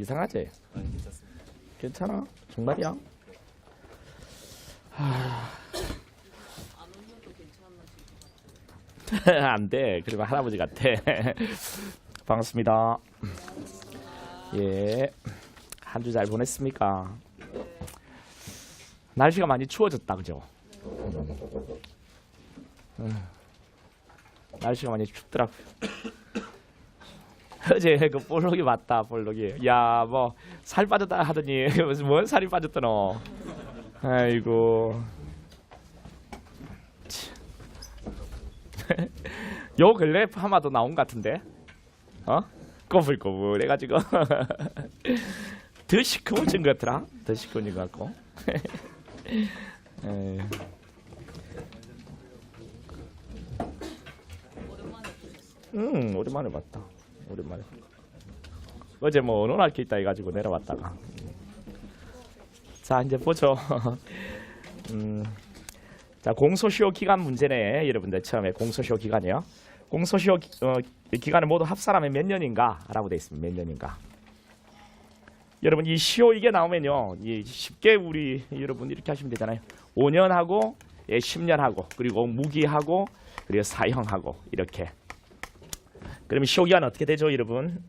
이상하지? 아니 괜찮습니다. 괜찮아? 정말이야? 안 울려도 괜찮아질 것 같아요. 안 돼. 그리고 할아버지 같아. 반갑습니다. 예. 한 주 잘 보냈습니까? 날씨가 많이 추워졌다, 그죠? 날씨가 많이 춥더라고요. 어제 그 볼록이 맞다, 볼록이. 야, 뭐 살 빠졌다 하더니 무슨 뭔 살이 빠졌더노. 아이고. 요 근래 파마도 나온 것 같은데, 꼬불꼬불 해가지고 더 시커먼진 것 같더라. 더 시커먼진 것 같고. 오랜만에 보셨어요? 오랜만에 봤다. 오랜만에. 어제 뭐 언론할 게 있다 해가지고 내려왔다가. 자, 이제 보죠. 자, 공소시효 기간 문제네. 여러분들 처음에 공소시효 기간이요. 공소시효 기간을 모두 합산하면 몇 년인가? 라고 되어 있습니다. 몇 년인가? 여러분 이 시효 이게 나오면요, 쉽게 우리 여러분 이렇게 하시면 되잖아요. 5년하고 10년하고 그리고 무기하고 그리고 사형하고 이렇게. 그러면 시효 기간 어떻게 되죠, 여러분?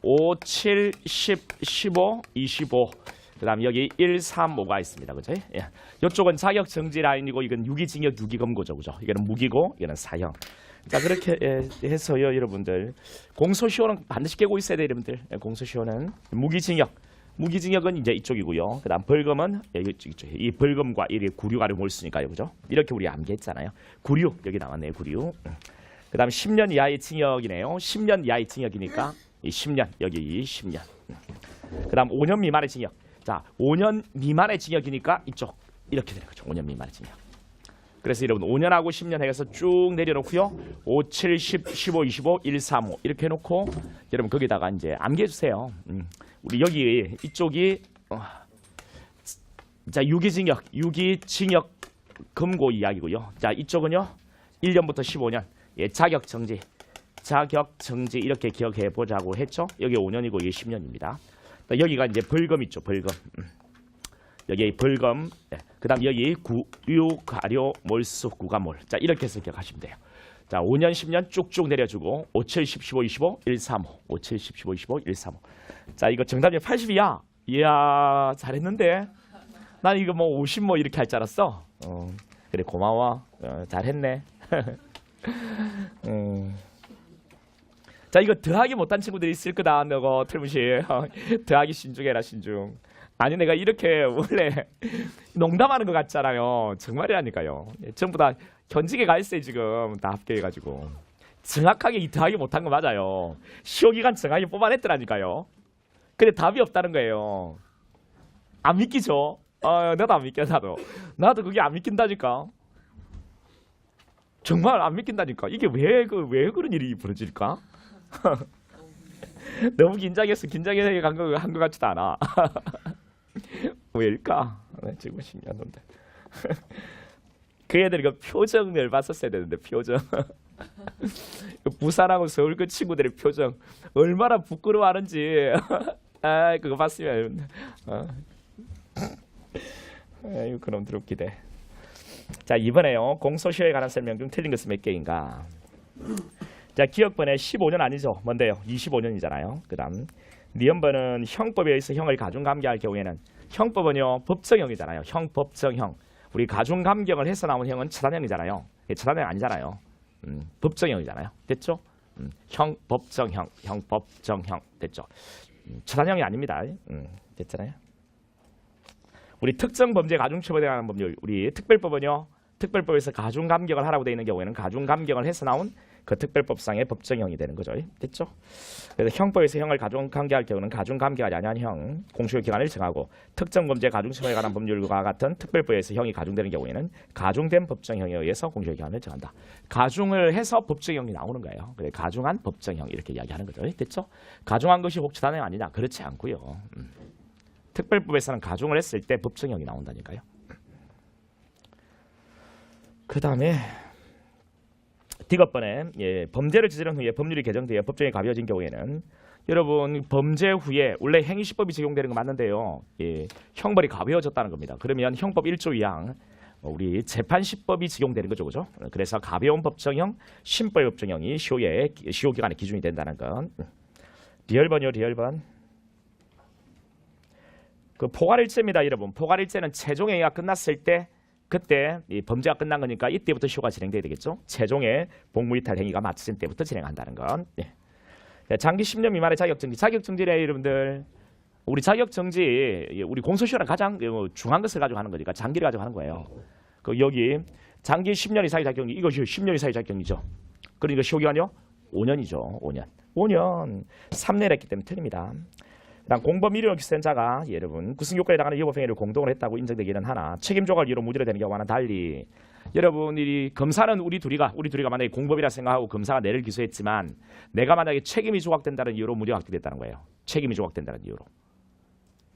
5, 7, 10, 15, 25. 그다음 여기 1, 3, 5가 있습니다. 그죠? 예. 이쪽은 자격 정지 라인이고 이건 유기징역 유기검거죠. 그죠? 이거는 무기고 이거는 사형. 자, 그렇게 해서요, 여러분들. 공소시효는 반드시 깨고 있어야 돼요, 여러분들. 공소시효는 무기징역은 이제 이쪽이고요. 그다음 벌금은 이쪽. 이 벌금과 이 구류가 올 수니까요. 그죠? 이렇게 우리 암기했잖아요. 구류 여기 나왔네요. 구류. 그다음 10년 이하의 징역이네요. 10년 이하의 징역이니까 이 10년 여기 이 10년. 그다음 5년 미만의 징역. 자, 5년 미만의 징역이니까 이쪽 이렇게 되는 거죠. 5년 미만의 징역. 그래서 여러분 5년하고 10년 해서 쭉 내려놓고요. 5, 7, 10, 15, 25, 1, 3, 5 이렇게 해놓고 여러분 거기다가 이제 암기해 주세요. 우리 여기 이쪽이 자, 유기징역 금고 이야기고요. 자, 이쪽은요 1년부터 15년 예, 자격정지 이렇게 기억해 보자고 했죠. 여기 5년이고 이게 10년입니다. 여기가 이제 벌금 있죠. 벌금. 여기 벌금. 네. 그다음 여기 구류, 가료, 몰수, 구가몰. 자, 이렇게 해서 기억하시면 돼요. 자, 5년, 10년 쭉쭉 내려주고 5, 7, 10, 15, 25, 1, 3, 5. 5, 7, 10, 15, 25, 1, 3, 5. 자, 이거 정답이 80이야. 이야, 잘했는데. 난 이거 뭐 50 뭐 이렇게 할 줄 알았어. 그래, 고마워. 잘했네. 자, 이거 더하기 못한 친구들이 있을 거다. 너거 틀무시. 더하기 신중해라, 신중. 아니, 내가 이렇게 원래 농담하는 것 같잖아요. 정말이라니까요. 전부 다 현직에 가 있어요. 지금 다 합격해가지고. 정확하게 이 더하기 못한 거 맞아요. 시효기간 정확히 뽑아냈더라니까요. 근데 답이 없다는 거예요. 안 믿기죠? 나도 안 믿겨. 나도 그게 안 믿긴다니까. 정말 안 믿긴다니까. 이게 왜 그런 일이 벌어질까? 너무 긴장해서 한 것 같지도 않아. 왜일까? 지금 10년인데. 그 애들이 그 표정을 봤었어야 되는데 표정. 부산하고 서울 그 친구들의 표정 얼마나 부끄러워하는지. 아, 그거 봤으면. 아유, 그놈들 웃기대. 자, 이번에요. 공소시효에 관한 설명 중 틀린 것은 몇 개인가? 자, 기억번에 15년 아니죠. 뭔데요? 25년이잖아요. 그 다음 니은번은 형법에 의해서 형을 가중감경할 경우에는 형법은요 법정형이잖아요. 형법정형. 우리 가중감경을 해서 나온 형은 처단형이잖아요. 처단형 아니잖아요. 법정형이잖아요. 됐죠? 형법정형, 형법정형 됐죠? 처단형이 아닙니다. 됐잖아요. 우리 특정범죄 가중처벌에 관한 법률, 우리 특별법은요 특별법에서 가중감경을 하라고 되어 있는 경우에는 가중감경을 해서 나온 그 특별법상의 법정형이 되는 거죠. 됐죠? 그래서 형법에서 형을 가중감경할 경우는 가중감경하지 아니한 형, 공소시효 기간을 정하고 특정범죄 가중처벌에 관한 법률과 같은 특별법에서 형이 가중되는 경우에는 가중된 법정형에 의해서 공소시효 기간을 정한다. 가중을 해서 법정형이 나오는 거예요. 그래, 가중한 법정형 이렇게 이야기하는 거죠. 됐죠? 가중한 것이 혹 처단형 아니냐? 그렇지 않고요. 특별법에서는 가중을 했을 때 법정형이 나온다니까요. 그 다음에 D급번에 범죄를 저지른 후에 법률이 개정되어 법정에 가벼워진 경우에는 여러분 범죄 후에 원래 행위시법이 적용되는 거 맞는데요. 형벌이 가벼워졌다는 겁니다. 그러면 형법 1조 2항 우리 재판시법이 적용되는 거죠, 그죠? 그래서 가벼운 법정형, 심벌 법정형이 시효 기간의 기준이 된다는 건. 리얼번이요, 리얼번. 그 포괄일죄입니다, 여러분. 포괄일죄는 최종행위가 끝났을 때 그때 이 범죄가 끝난 거니까 이때부터 시효가 진행돼야 되겠죠. 최종의 복무이탈 행위가 마쳐진 때부터 진행한다는 건. 장기 10년 미만의 자격정지. 자격정지래 여러분들. 우리 자격정지 우리 공소시효는 가장 중요한 것을 가지고 하는 거니까 장기를 가지고 하는 거예요. 그 여기 장기 10년 이상의 자격정지 이것이 10년 이상의 자격정지죠. 그러니까 시효기간이요? 5년이죠. 5년. 5년. 3년 했기 때문에 틀립니다. 그다음 공범 일용을 기소된 자가 여러분 구승효과에 해당하는 위법행위를 공동으로 했다고 인정되기는 하나 책임조각을 이유로 무죄로 되는 경우와는 달리 여러분 이 검사는 우리 둘이가 만약에 공범이라 생각하고 검사가 내를 기소했지만 내가 만약에 책임이 조각된다는 이유로 무죄가 확정됐다는 거예요. 책임이 조각된다는 이유로.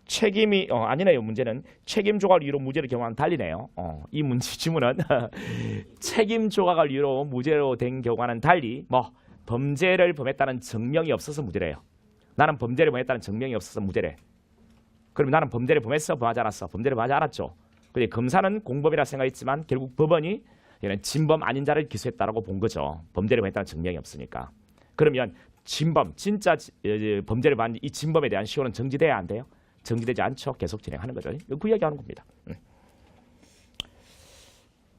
책임이 아니네요. 문제는 책임 조각을 이유로 무죄를 경우와는 달리네요. 이 문제 지문은 책임 조각을 이유로 무죄로 된 경우와는 달리 범죄를 범했다는 증명이 없어서 무죄래요. 나는 범죄를 범했다는 증명이 없어서 무죄래. 그럼 나는 범죄를 범했어? 범하지 않았어? 범죄를 범하지 않았죠. 근데 검사는 공범이라 생각했지만 결국 법원이 얘는 진범 아닌 자를 기소했다라고 본 거죠. 범죄를 범했다는 증명이 없으니까. 그러면 진범, 진짜 범죄를 범한 이 진범에 대한 시효는 정지돼야 안 돼요? 정지되지 않죠. 계속 진행하는 거죠. 그 이야기하는 겁니다.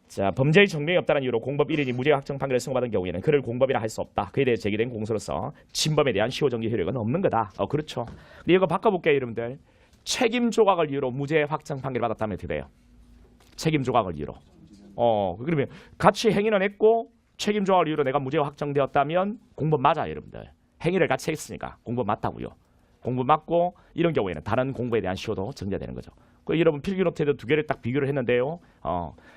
자, 범죄의 증명이 없다는 이유로 공범 1인이 무죄 확정 판결을 선고받은 경우에는 그를 공범이라 할 수 없다. 그에 대해 제기된 공소로서 진범에 대한 시효 정지 효력은 없는 거다. 그렇죠. 근데 이거 바꿔볼게요, 여러분들. 책임 조각을 이유로 무죄 확정 판결을 받았다면 어떻게 돼요? 책임 조각을 이유로. 그러면 같이 행위는 했고 책임 조각을 이유로 내가 무죄 확정되었다면 공범 맞아요, 여러분들. 행위를 같이 했으니까 공범 맞다고요. 공범 맞고 이런 경우에는 다른 공범에 대한 시효도 정지되는 거죠. 여러분 필기노트에도 두 개를 딱 비교를 했는데요.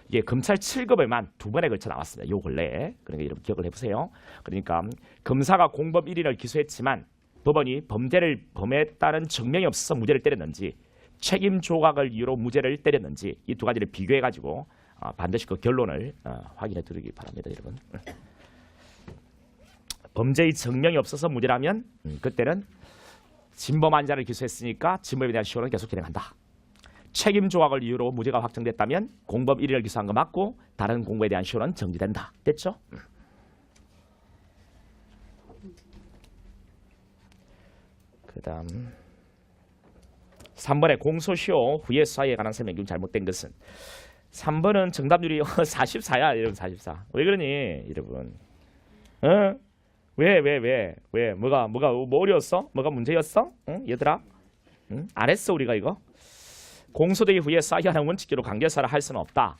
이게 검찰 7급에만 두 번에 걸쳐 나왔습니다. 요 근래에. 그러니까 여러분 기억을 해보세요. 그러니까 검사가 공범 1인을 기소했지만 법원이 범죄를 범했다는 증명이 없어서 무죄를 때렸는지 책임 조각을 이유로 무죄를 때렸는지 이 두 가지를 비교해가지고 반드시 그 결론을 확인해 두기 바랍니다, 여러분. 범죄의 증명이 없어서 무죄라면 그때는 진범한 자를 기소했으니까 진범에 대한 시효는 계속 진행한다. 책임 조각을 이유로 무죄가 확정됐다면 공범 1인을 기소한 거 맞고 다른 공범에 대한 시효는 정지된다. 됐죠? 그 다음 3번에 공소시효 후에 수사에 관한 설명이 잘못된 것은 3번은 정답률이 44야. 여러분 44. 왜 그러니 여러분? 왜? 뭐가 뭐 어려웠어? 뭐가 문제였어? 응? 얘들아? 응? 안 했어 우리가 이거? 공소되기 후에 수사에 관한 원칙대로 강제수사를 할 수는 없다.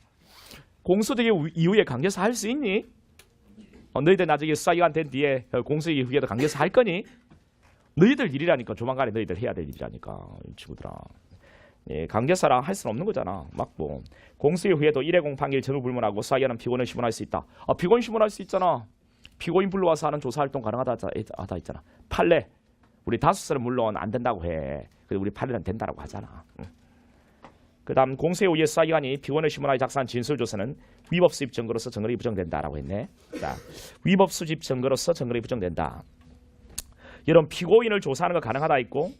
공소되기 이후에 강제수사 할 수 있니? 너희들 나중에 수사기간 된 뒤에 공소되기 후에도 강제수사 할 거니? 너희들 일이라니까. 조만간에 너희들 해야 될 일이라니까. 이 친구들아. 강제수사랑 할 수는 없는 거잖아. 맞고. 공소되기 후에도 1회 공판기일 전후 불문하고 수사기관은 피고인을 신문할 수 있다. 피고인 신문할 수 있잖아. 피고인 불러와서 하는 조사활동 가능하다 했잖아. 판례. 우리 다수설은 물론 안 된다고 해. 근데 우리 판례는 된다라고 하잖아. 그 다음 공소에 의해 수사기관이 피고인을 신문하여 작성한 진술조서는 위법 수집 증거로서 정거력이 부정된다라고 했네. 자, 위법 수집 증거로서 정거력이 부정된다. 여러분 피고인을 조사하는 거 가능하다 있고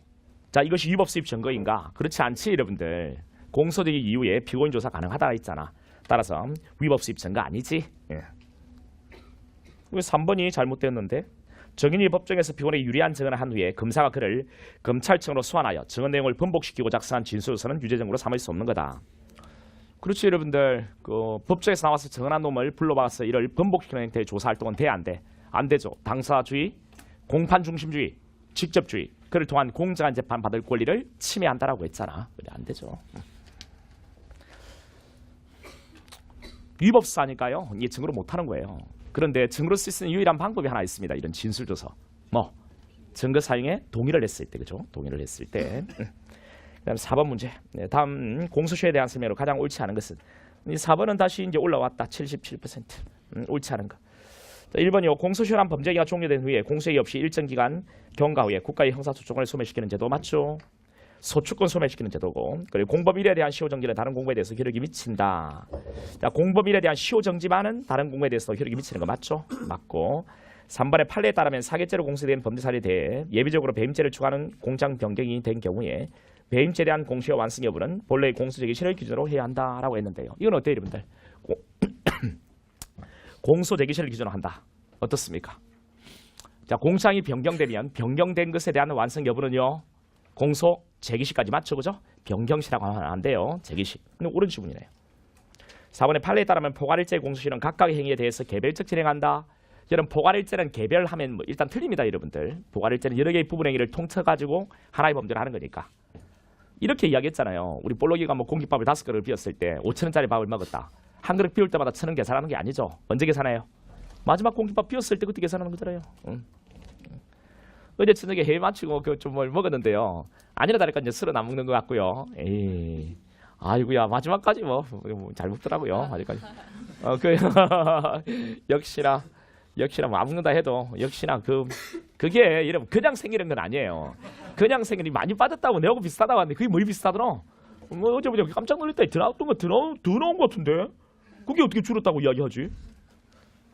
자 이것이 위법 수입 증거인가? 그렇지 않지 여러분들. 공소되기 이후에 피고인 조사 가능하다 있잖아. 따라서 위법 수입 증거 아니지. 왜 3번이 잘못됐는데 정인이 법정에서 피고인에게 유리한 증언을 한 후에 검사가 그를 검찰청으로 소환하여 증언 내용을 번복시키고 작성한 진술서는 유죄증거로 삼을 수 없는 거다. 그렇지 여러분들. 그 법정에서 나와서 증언한 놈을 불러봐서 이를 번복시키는 형태의 조사활동은 돼 안 돼? 안 되죠. 당사주의, 공판중심주의, 직접주의 그를 통한 공정한 재판 받을 권리를 침해한다라고 했잖아. 그래 안 되죠. 위법사니까요. 이게 증거로 못하는 거예요. 그런데 증거로 쓸 수 있는 유일한 방법이 하나 있습니다. 이런 진술조서. 증거 사용에 동의를 했을 때, 그죠? 동의를 했을 때. 그다음 4번 문제. 다음 공소시효에 대한 설명으로 가장 옳지 않은 것은 이 4번은 다시 이제 올라왔다. 77%. 옳지 않은 거. 자, 1번이요. 공소시효란 범죄가 종료된 후에 공소시효 없이 일정 기간 경과 후에 국가의 형사소송을 소멸시키는 제도 맞죠? 소추권 소멸시키는 제도고, 그리고 공범일에 대한 시효 정지는 다른 공범에 대해서 효력이 미친다. 자, 공범일에 대한 시효 정지만은 다른 공범에 대해서 효력이 미치는 거 맞죠? 맞고. 3번의 판례에 따르면 사개죄로 공소된 범죄 사례에 대해 예비적으로 배임죄를 추가하는 공장 변경이 된 경우에 배임죄에 대한 공시효 완성 여부는 본래의 공소제기 실효의 기준으로 해야 한다라고 했는데요. 이건 어때요, 여러분들? 공소제기 실효 기준으로 한다. 어떻습니까? 자, 공장이 변경되면 변경된 것에 대한 완성 여부는요. 공소 제기시까지 맞죠, 그죠? 변경시라고 하면 안 돼요. 제기시. 근데 옳은 지문이네요. 4번의 판례에 따르면 포괄일제 공소시는 각각의 행위에 대해서 개별적 진행한다. 여러분, 포괄일제는 개별하면 뭐 일단 틀립니다, 여러분들. 포괄일제는 여러 개의 부분 행위를 통쳐가지고 하나의 범죄를 하는 거니까. 이렇게 이야기했잖아요. 우리 볼록이가 뭐 공깃밥을 5그릇을 비웠을 때 5,000원짜리 밥을 먹었다. 한 그릇 비울 때마다 1,000원 계산하는 게 아니죠. 언제 계산해요? 마지막 공깃밥 비웠을 때 그때 계산하는 거잖아요. 어제 저녁에 해 마치고 좀 뭘 먹었는데요. 아니라 다를까 이제 술은 안 먹는 것 같고요. 에이, 아이고야, 마지막까지 뭐 잘 먹더라고요. 아직까지. 역시나 뭐 안 먹는다 해도 역시나 그게 여러분 그냥 생기는 건 아니에요. 그냥 생기니 많이 빠졌다고 내하고 비슷하다고 하는데 그게 뭘 비슷하더라? 뭐 어제 깜짝 놀랐다. 들어왔던 거 더 나온 것 같은데 그게 어떻게 줄었다고 이야기하지?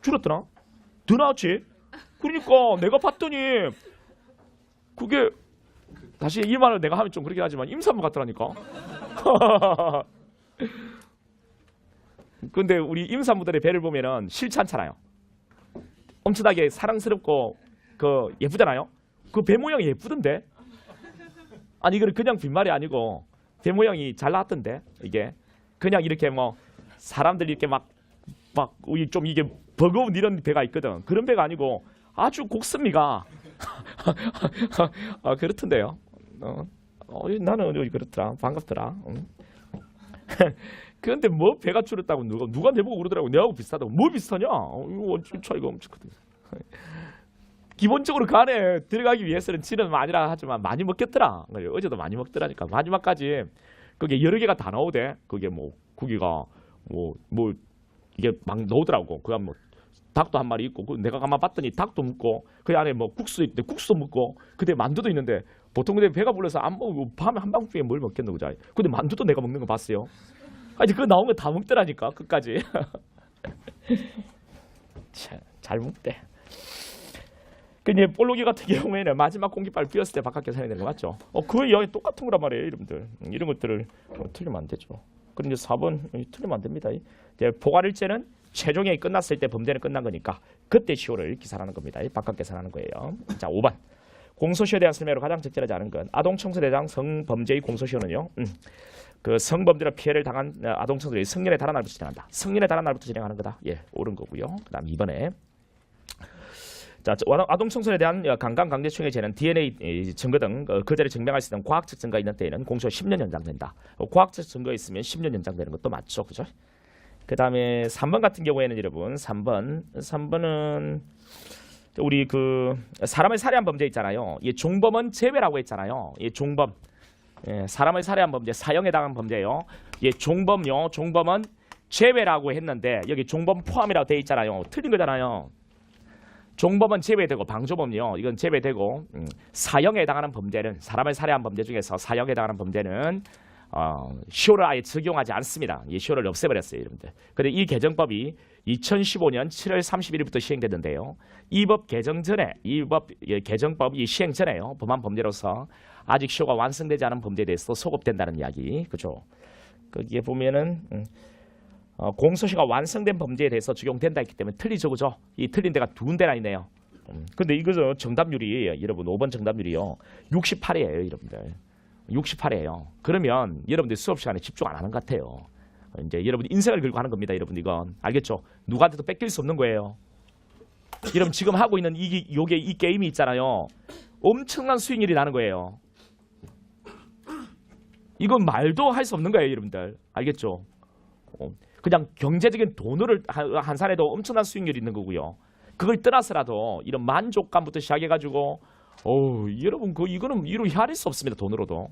줄었더라? 더 나왔지? 그러니까 내가 봤더니 그게 다시 이 말을 내가 하면 좀 그렇긴 하지만 임산부 같더라니까. 근데 우리 임산부들의 배를 보면은 싫지 않잖아요. 엄청나게 사랑스럽고 예쁘잖아요. 그 배 모양이 예쁘던데. 아니 이거는 그냥 빈말이 아니고 배 모양이 잘 나왔던데. 이게 그냥 이렇게 뭐 사람들이 이렇게 막 좀 이게 버거운 이런 배가 있거든. 그런 배가 아니고 아주 곡선미가 그렇던데요. 나는 그렇더라. 반갑더라. 그런데 뭐 배가 줄었다고 누가 내보고 그러더라고. 내하고 비슷하다고. 뭐 비슷하냐? 이거 차이가 엄청 크거든. 기본적으로 간에 들어가기 위해서는 질은 아니라 하지만 많이 먹겠더라. 어제도 많이 먹더라니까. 마지막까지 그게 여러 개가 다 나오대. 그게 뭐 고기가 뭐 이게 막 나오더라고. 그 뭐 닭도 한 마리 있고, 내가 가만 봤더니 닭도 먹고, 그 안에 뭐 국수 있는데 국수도 먹고, 그때 만두도 있는데 보통 근데 배가 불러서 안 먹고 밤에 한밤중에 뭘 먹겠노, 그자. 근데 만두도 내가 먹는 거 봤어요. 아니 그거 나온 거 다 먹더라니까 끝까지. 잘 먹대. 근데 볼록이 같은 경우에는 마지막 공깃발 비웠을 때 바깥에 사야 되는 거 맞죠? 그 이야기 똑같은 거란 말이에요, 여러분들. 이런 것들을 틀리면 안 되죠. 그럼 이제 4번 틀리면 안 됩니다. 이제 포괄일제는 최종행위 끝났을 때 범죄는 끝난 거니까 그때 시효를 기산하는 겁니다. 바깥 계산하는 거예요. 자, 5번. 공소시효에 대한 설명으로 가장 적절하지 않은 건 아동청소대상 성범죄의 공소시효는요. 그 성범죄로 피해를 당한 아동청소년이 성년에 달한 날부터 진행한다. 성년에 달한 날부터 진행하는 거다. 예, 옳은 거고요. 그다음 2번에 자, 아동청소년에 대한 강간강제추행의 죄는 DNA 증거 등 거죄를 증명할 수 있는 과학적 증거가 있는 때에는 공소 10년 연장된다. 과학적 증거가 있으면 10년 연장되는 것도 맞죠, 그죠? 그 다음에 3번 같은 경우에는 여러분 3번은 우리 사람을 살해한 범죄 있잖아요. 이 종범은 제외라고 했잖아요. 이 종범 사람을 살해한 범죄 사형에 당한 범죄예요. 이 종범은 제외라고 했는데 여기 종범 포함이라고 돼 있잖아요. 틀린 거잖아요. 종범은 제외되고 방조범이요. 이건 제외되고 사형에 해당하는 범죄는 사람을 살해한 범죄 중에서 사형에 해당하는 범죄는 시효를 아예 적용하지 않습니다. 이 시효를 없애버렸어요, 여러분들. 근데 이 개정법이 2015년 7월 30일부터 시행되던데요. 이 법 개정 전에 개정법이 시행 전에요. 범한 범죄로서 아직 시효가 완성되지 않은 범죄에 대해서 소급된다는 이야기, 그죠? 거기에 보면은 공소시효가 완성된 범죄에 대해서 적용된다 했기 때문에 틀리죠, 그죠? 이 틀린 데가 두 군데나 있네요. 근데 이거죠, 정답률이 여러분 5번 정답률이요 68이에요, 여러분들. 68이에요. 그러면 여러분들 수업 시간에 집중 안 하는 것 같아요. 이제 여러분 인생을 걸고 하는 겁니다, 여러분. 이건 알겠죠? 누구한테도 뺏길 수 없는 거예요. 여러분 지금 하고 있는 이 게임이 있잖아요. 엄청난 수익률이 나는 거예요. 이건 말도 할 수 없는 거예요, 여러분들. 알겠죠? 그냥 경제적인 돈을 한산해도 엄청난 수익률이 있는 거고요. 그걸 떠나서라도 이런 만족감부터 시작해가지고 여러분 이거는 이루 헤아릴 수 없습니다. 돈으로도.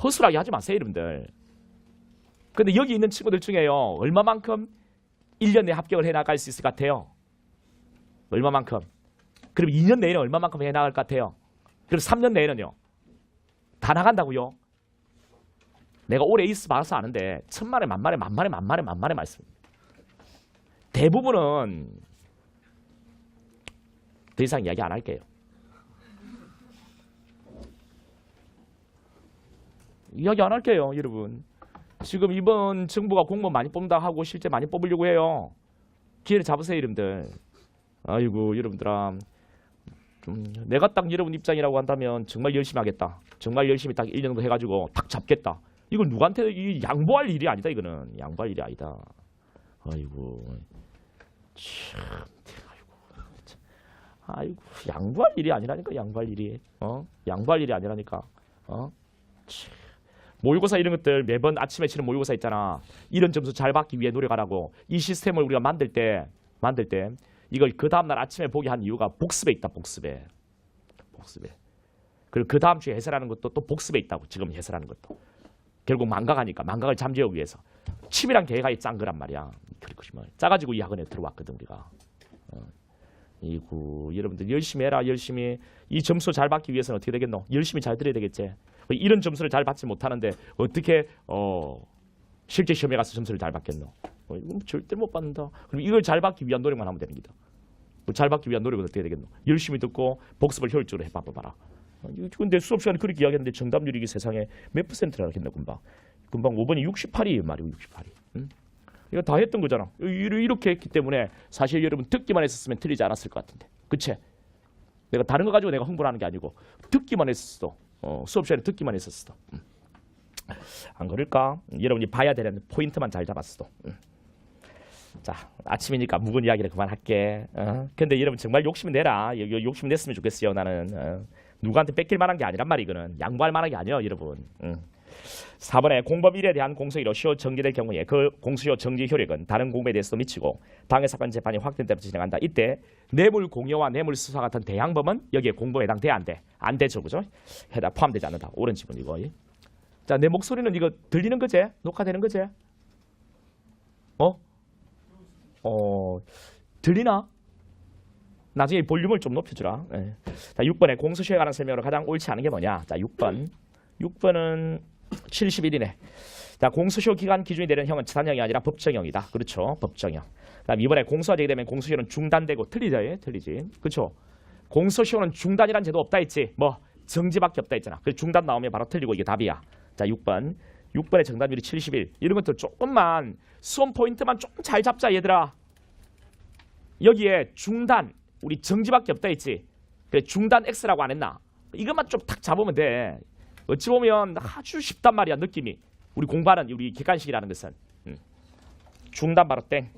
허술하게 하지 마세요, 여러분들. 근데 여기 있는 친구들 중에요. 얼마만큼 1년 내에 합격을 해나갈 수 있을 것 같아요? 얼마만큼? 그럼 2년 내에는 얼마만큼 해나갈 것 같아요? 그럼 3년 내에는요? 다 나간다고요? 내가 올해 에이스 봐서 아는데 천만에 만만에 말씀. 대부분은 더 이상 이야기 안 할게요. 이야기 안 할게요, 여러분. 지금 이번 정부가 공무원 많이 뽑는다 하고 실제 많이 뽑으려고 해요. 기회를 잡으세요, 여러분들. 아이고, 여러분들아. 내가 딱 여러분 입장이라고 한다면 정말 열심히 하겠다. 정말 열심히 딱 1년 정도 해가지고 탁 잡겠다. 이건 누구한테 양보할 일이 아니다. 이거는 양보할 일이 아니다. 아이고 참, 아이고 양보할 일이 아니라니까. 양보할 일이 양보할 일이 아니라니까. 참. 모의고사 이런 것들 매번 아침에 치는 모의고사 있잖아. 이런 점수 잘 받기 위해 노력하라고. 이 시스템을 우리가 만들 때 이걸 그 다음날 아침에 보게 한 이유가 복습에 있다. 복습에. 그리고 그 다음 주에 해설하는 것도 또 복습에 있다고. 지금 해설하는 것도 결국 망각하니까. 망각을 잠재우기 위해서 치밀한 계획이 짠 거란 말이야. 짜가지고 이 학원에 들어왔거든 우리가. 이구 여러분들 열심히 해라. 열심히. 이 점수 잘 받기 위해서는 어떻게 되겠노? 열심히 잘 들어야 되겠지. 이런 점수를 잘 받지 못하는데 어떻게 실제 시험에 가서 점수를 잘 받겠노? 이건 절대 못 받는다. 그럼 이걸 잘 받기 위한 노력만 하면 되는 기다. 잘 받기 위한 노력은 어떻게 되겠노? 열심히 듣고 복습을 효율적으로 해봐봐라. 근데 수업 시간에 그렇게 이야기했는데 정답률이 이게 세상에 몇 %라 했나 금방 5번이 68이에요 말이고 68이. 응? 이거 다 했던 거잖아. 이렇게 했기 때문에 사실 여러분 듣기만 했었으면 틀리지 않았을 것 같은데. 그치? 내가 다른 거 가지고 내가 홍보를 하는 게 아니고 듣기만 했었어. 수업 시간에 듣기만 했었어. 안 그럴까? 여러분이 봐야 되는 포인트만 잘 잡았어. 자, 아침이니까 묵은 이야기를 그만할게. 근데 여러분 정말 욕심 내라. 욕심 냈으면 좋겠어요. 나는 누구한테 뺏길 만한 게 아니란 말이. 이거는 양보할 만한 게 아니에요, 여러분. 4번에 공범 1에 대한 공소유로 시효 정지될 경우에 그 공소유효 정지 효력은 다른 공범에 대해서도 미치고 방해 사건 재판이 확정되면서 진행한다. 이때 뇌물 공여와 뇌물 수사 같은 대항범은 여기에 공범에 해당돼 안 돼? 안 되죠, 그죠? 해당 포함되지 않는다. 옳은 지문 이거. 자, 내 목소리는 이거 들리는 거지? 녹화되는 거지? 들리나? 나중에 볼륨을 좀 높여주라. 네. 자, 6번에 공소시효에 관한 설명으로 가장 옳지 않은 게 뭐냐? 자, 6번은 71이네. 자, 공소시효 기간 기준이 되는 형은 치산형이 아니라 법정형이다. 그렇죠? 법정형. 그다음 이번에 공소가 되게 되면 공소시효는 중단되고 틀리죠? 예? 틀리지. 그렇죠? 공소시효는 중단이란 제도 없다 했지. 뭐 정지밖에 없다 했잖아. 그래서 중단 나오면 바로 틀리고 이게 답이야. 자, 6번의 정답률이 71. 이런 것들 조금만 수험 포인트만 조금 잘 잡자 얘들아. 여기에 중단 우리 정지밖에 없다 했지. 그래 중단 X라고 안 했나? 이것만 좀 탁 잡으면 돼. 어찌 보면 아주 쉽단 말이야 느낌이. 우리 공부하는 우리 객관식이라는 것은 중단 바로 땡.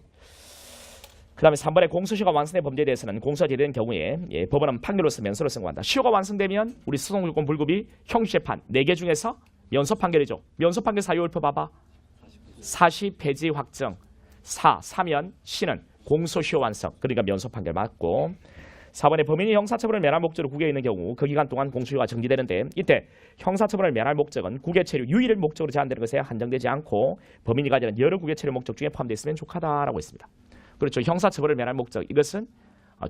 그 다음에 3번에 공소시효가 완성된 범죄에 대해서는 공소가 제기된 경우에 법원은 판결로서 면소를 선고한다. 시효가 완성되면 우리 소송요건 불급이 형주재판 4개 중에서 면소 판결이죠. 면소 판결 사유율표 봐봐. 사시 폐지 확정. 사면 시는 공소시효 완성. 그러니까 면소 판결 맞고. 4번에 범인이 형사처벌을 면할 목적으로 국외에 있는 경우 그 기간 동안 공소시효가 정지되는데 이때 형사처벌을 면할 목적은 국외 체류 유일을 목적으로 제한되는 것에 한정되지 않고 범인이 가지는 여러 국외 체류 목적 중에 포함되어 있으면 족하다라고 했습니다. 그렇죠. 형사처벌을 면할 목적 이것은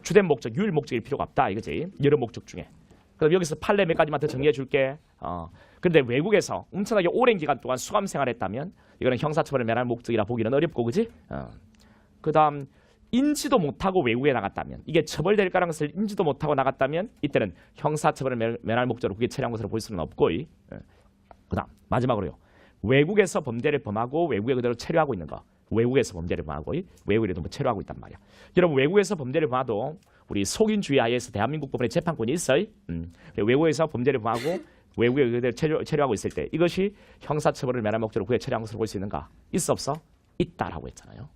주된 목적 유일 목적일 필요가 없다 이거지. 여러 목적 중에. 그럼 여기서 판례 몇 가지만 더 정리해 줄게. 그런데 외국에서 엄청나게 오랜 기간 동안 수감 생활했다면 이거는 형사처벌을 면할 목적이라 보기는 어렵고 그지? 그 다음 인지도 못하고 외국에 나갔다면 이게 처벌될 거라는 것을 인지도 못하고 나갔다면 이때는 형사처벌을 면할 목적으로 국외 체류한 것으로 볼 수는 없고 그 다음 마지막으로요. 외국에서 범죄를 범하고 외국에 그대로 체류하고 있는 거. 외국에서 범죄를 범하고 외국에도 뭐 체류하고 있단 말이야. 여러분 외국에서 범죄를 범하도 우리 속인주의 하에서 대한민국 법원의 재판권이 있어요. 외국에서 범죄를 범하고 외국에 그대로 체류하고 있을 때 이것이 형사처벌을 면할 목적으로 국외 체류한 것으로 볼 수 있는가? 있어 없어? 있다라고 했잖아요.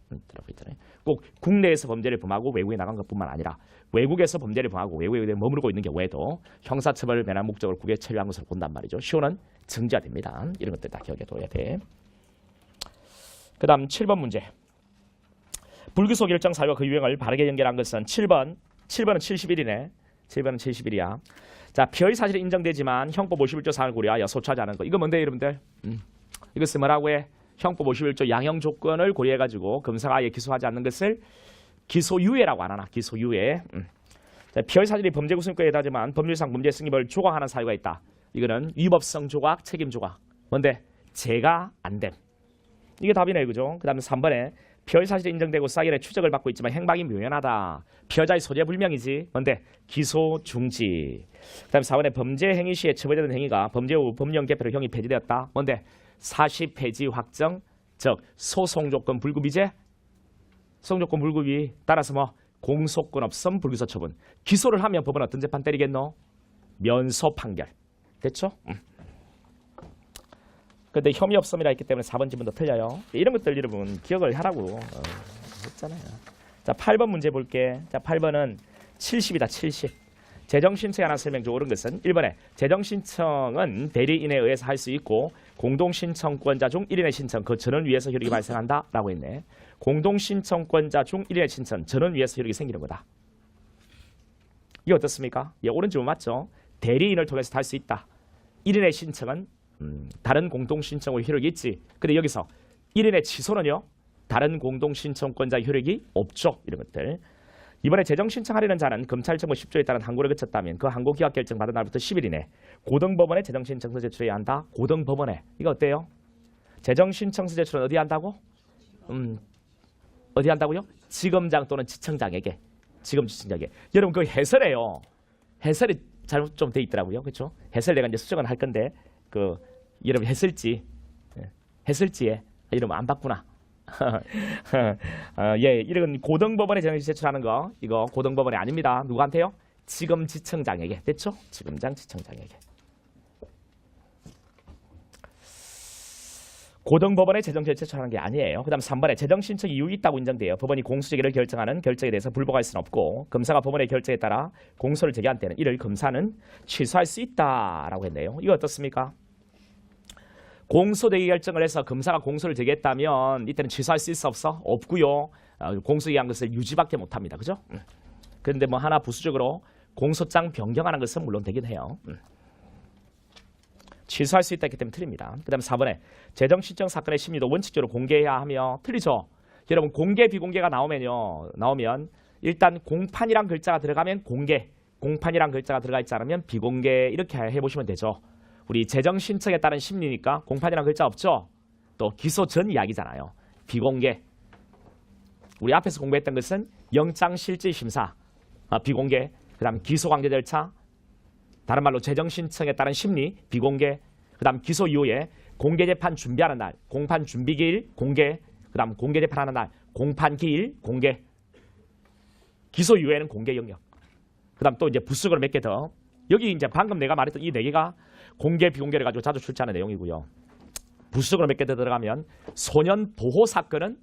꼭 국내에서 범죄를 범하고 외국에 나간 것뿐만 아니라 외국에서 범죄를 범하고 외국에 머무르고 있는 경우에도 형사처벌을 면할 목적으로 국외에 체류한 것으로 본단 말이죠. 시효는 정지가 됩니다. 이런 것들 다 기억해 둬야 돼. 그 다음 7번 문제. 불구속 일정 사유와 그 유형을 바르게 연결한 것은 7번은 71이네. 7번은 71이야. 자, 피의 사실이 인정되지만 형법 51조 사항을 고려하여 소추하지 않은 거. 이거 뭔데 여러분들? 이것은 뭐라고 해? 형법 51조 양형 조건을 고려해가지고 검사가 아예 기소하지 않는 것을 기소유예라고 안 하나? 기소유예. 자, 피의 사실이 범죄 구성권에 해당하지만 법률상 범죄 승립을 조각하는 사유가 있다. 이거는 위법성 조각, 책임 조각. 뭔데? 제가 안 됨. 이게 답이네, 그죠? 그 다음에 3번에 피해의 사실이 인정되고 사견의 추적을 받고 있지만 행방이 묘연하다. 피해자의 소재 불명이지. 뭔데? 기소 중지. 그 다음에 4번에 범죄 행위 시에 처벌되는 행위가 범죄 후 법령 개표로 형이 폐지되었다. 뭔데? 사시 폐지 확정, 즉 소송 조건 불구비제. 소송 조건 불구비. 따라서 뭐 공소권 없음 불기소 처분. 기소를 하면 법은 어떤 재판 때리겠노? 면소 판결. 됐죠? 근데 혐의 없음이라 했기 때문에 4번 지문도 틀려요. 이런 것들 여러분 기억을 하라고 했잖아요. 자, 8번 문제 볼게. 자, 8번은 70이다. 70. 재정신청에 관한 설명 중 옳은 것은 1번에 재정신청은 대리인에 의해서 할 수 있고 공동신청권자 중 1인의 신청 그 전원 위에서 효력이 발생한다 라고 했네. 공동신청권자 중 1인의 신청 전원 위에서 효력이 생기는 거다. 이게 어떻습니까? 예, 옳은 질문 맞죠? 대리인을 통해서 할 수 있다. 1인의 신청은 다른 공동신청의 효력이 있지. 근데 여기서 1인의 취소는요. 다른 공동신청권자의 효력이 없죠. 이런 것들. 이번에 재정신청하려는 자는 검찰청구 10조에 따른 항고를 거쳤다면 그 항고 기각 결정 받은 날부터 10일 이내 고등법원에 재정신청서 제출해야 한다. 고등법원에. 이거 어때요? 재정신청서 제출은 어디 한다고? 어디 한다고요? 지검장 또는 지청장에게. 지검지청장에게. 여러분 그 해설에요. 해설이 잘못 좀 돼 있더라고요. 그렇죠? 해설 내가 이제 수정은 할 건데 그 여러분 해설지에 이러면 안 봤구나. 예, 이런 고등법원에 재정신청 제출하는 거 이거 고등법원이 아닙니다. 누구한테요? 지검지청장에게. 됐죠? 지검장 지청장에게. 고등법원에 재정신청 제출하는 게 아니에요. 그 다음 3번에 재정신청 이유 있다고 인정돼요. 법원이 공소제기를 결정하는 결정에 대해서 불복할 수는 없고 검사가 법원의 결정에 따라 공소를 제기한 때는 이를 검사는 취소할 수 있다라고 했네요. 이거 어떻습니까? 공소제기 결정을 해서 검사가 공소를 제기했다면 이때는 취소할 수 있어 없어? 없고요. 공소제기한 것을 유지밖에 못합니다. 그죠? 그런데 뭐 하나 부수적으로 공소장 변경하는 것은 물론 되긴 해요. 취소할 수 있다 했기 때문에 틀립니다. 그 다음에 4번에 재정신청 사건의 심리도 원칙적으로 공개해야 하며 틀리죠. 여러분 공개 비공개가 나오면 일단 공판이란 글자가 들어가면 공개, 공판이란 글자가 들어가 있지 않으면 비공개 이렇게 해보시면 되죠. 우리 재정신청에 따른 심리니까 공판이란 글자 없죠. 또 기소 전 이야기잖아요. 비공개. 우리 앞에서 공부했던 것은 영장실질심사, 비공개. 그 다음 기소관계 절차, 다른 말로 재정신청에 따른 심리, 비공개. 그 다음 기소 이후에 공개재판 준비하는 날, 공판 준비기일, 공개. 그 다음 공개재판하는 날, 공판기일, 공개. 기소 이후에는 공개 영역. 그 다음 또 이제 부수적으로 몇 개 더. 여기 이제 방금 내가 말했던 이 4개가 공개, 비공개를 가지고 자주 출제하는 내용이고요. 부수적으로 몇 개 더 들어가면 소년 보호 사건은